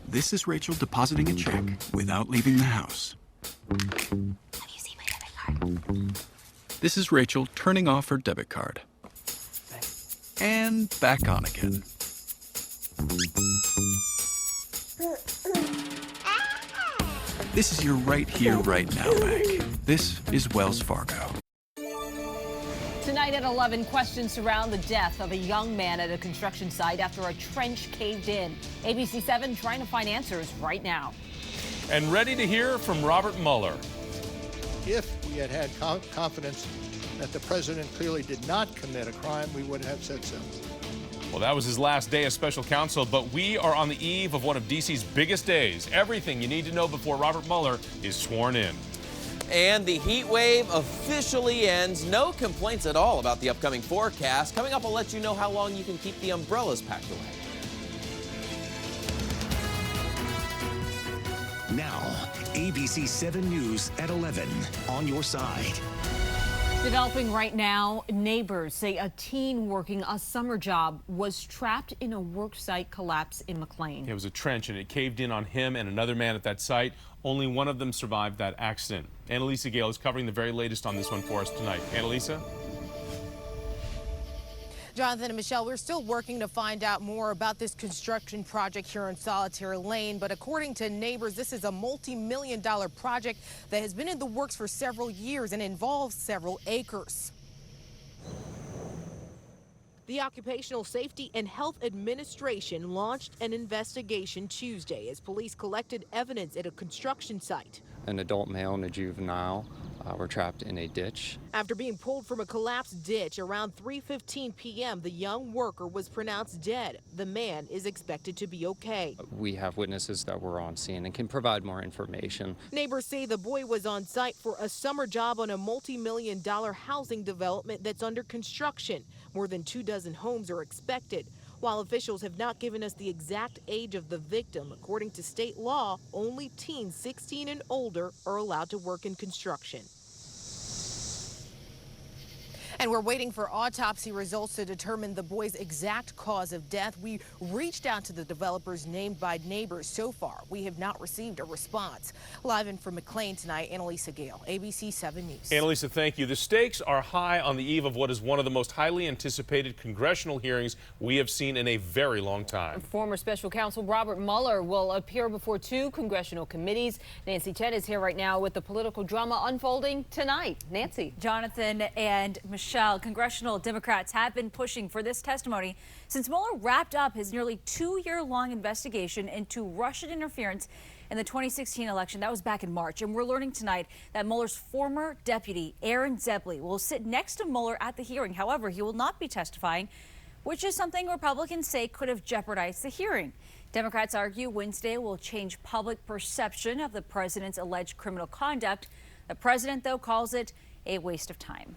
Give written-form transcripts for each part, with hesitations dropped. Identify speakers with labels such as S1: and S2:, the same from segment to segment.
S1: This is Rachel depositing a check without leaving the house.
S2: Have you seen my debit card?
S1: This is Rachel turning off her debit card. And back on again. This is your right here, right now bank. This is Wells Fargo.
S3: Tonight at 11, questions surround the death of a young man at a construction site after a trench caved in. ABC 7 trying to find answers right now.
S4: And ready to hear from Robert Mueller.
S5: If we had had confidence that the president clearly did not commit a crime, we would have said so.
S4: Well, that was his last day as special counsel, but we are on the eve of one of D.C.'s biggest days. Everything you need to know before Robert Mueller is sworn in.
S6: And the heat wave officially ends. No complaints at all about the upcoming forecast. Coming up, I'll let you know how long you can keep the umbrellas packed away.
S7: Now, ABC 7 News at 11 on your side.
S3: Developing right now, neighbors say a teen working a summer job was trapped in a worksite collapse in McLean.
S4: It was a trench and it caved in on him and another man at that site. Only one of them survived that accident. Annalisa Gale is covering the very latest on this one for us tonight. Annalisa?
S8: Jonathan and Michelle, we're still working to find out more about this construction project here in Solitaire Lane. But according to neighbors, this is a multi-million-dollar project that has been in the works for several years and involves several acres. The Occupational Safety and Health Administration launched an investigation Tuesday as police collected evidence at a construction site.
S9: An adult male and a juvenile were trapped in a ditch.
S8: After being pulled from a collapsed ditch around 3:15 p.m., the young worker was pronounced dead. The man is expected to be okay.
S9: We have witnesses that were on scene and can provide more information.
S8: Neighbors say the boy was on site for a summer job on a multi-million-dollar housing development that's under construction. More than 24 homes are expected. While officials have not given us the exact age of the victim, according to state law, only teens 16 and older are allowed to work in construction. And we're waiting for autopsy results to determine the boy's exact cause of death. We reached out to the developers named by neighbors. So far, we have not received a response. Live in from McLean tonight, Annalisa Gale, ABC 7 News.
S4: Annalisa, thank you. The stakes are high on the eve of what is one of the most highly anticipated congressional hearings we have seen in a very long time.
S3: Former special counsel Robert Mueller will appear before 2 congressional committees. Nancy Chen is here right now with the political drama unfolding tonight. Nancy.
S10: Jonathan and Michelle, congressional Democrats have been pushing for this testimony since Mueller wrapped up his nearly 2-year-long investigation into Russian interference in the 2016 election. That was back in March. And we're learning tonight that Mueller's former deputy, Aaron Zebley, will sit next to Mueller at the hearing. However, he will not be testifying, which is something Republicans say could have jeopardized the hearing. Democrats argue Wednesday will change public perception of the president's alleged criminal conduct. The president, though, calls it a waste of time.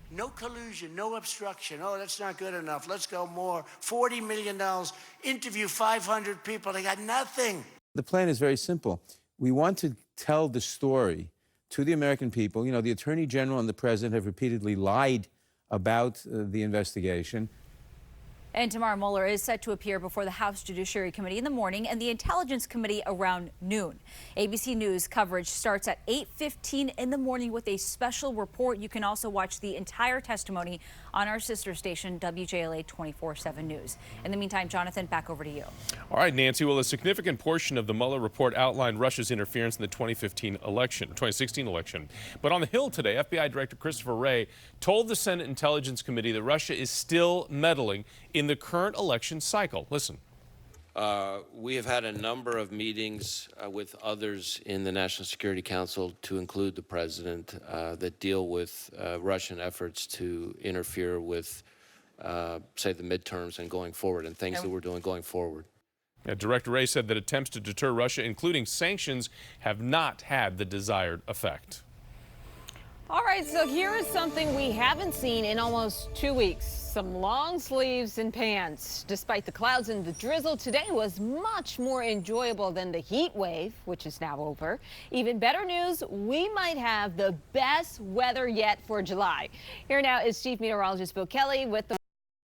S11: No collusion, no obstruction. Oh, that's not good enough. Let's go more. $40 million, interview 500 people. They got nothing.
S12: The plan is very simple. We want to tell the story to the American people. You know, the Attorney General and the President have repeatedly lied about the investigation.
S10: And tomorrow, Mueller is set to appear before the House Judiciary Committee in the morning and the Intelligence Committee around noon. ABC News coverage starts at 8:15 in the morning with a special report. You can also watch the entire testimony on our sister station, WJLA 24/7 News. In the meantime, Jonathan, back over to you.
S4: All right, Nancy. Well, a significant portion of the Mueller report outlined Russia's interference in the 2016 election. But on the Hill today, FBI Director Christopher Wray told the Senate Intelligence Committee that Russia is still meddling in the current election cycle. Listen.
S13: We have had a number of meetings with others in the National Security Council, to include the president, that deal with Russian efforts to interfere with, say, the midterms and going forward, and things that we're doing going forward.
S4: Yeah, Director Wray said that attempts to deter Russia, including sanctions, have not had the desired effect.
S3: All right, so here is something we haven't seen in almost 2 weeks. Some long sleeves and pants. Despite the clouds and the drizzle, today was much more enjoyable than the heat wave, which is now over. Even better news, we might have the best weather yet for July. Here now is Chief Meteorologist Bill Kelly with the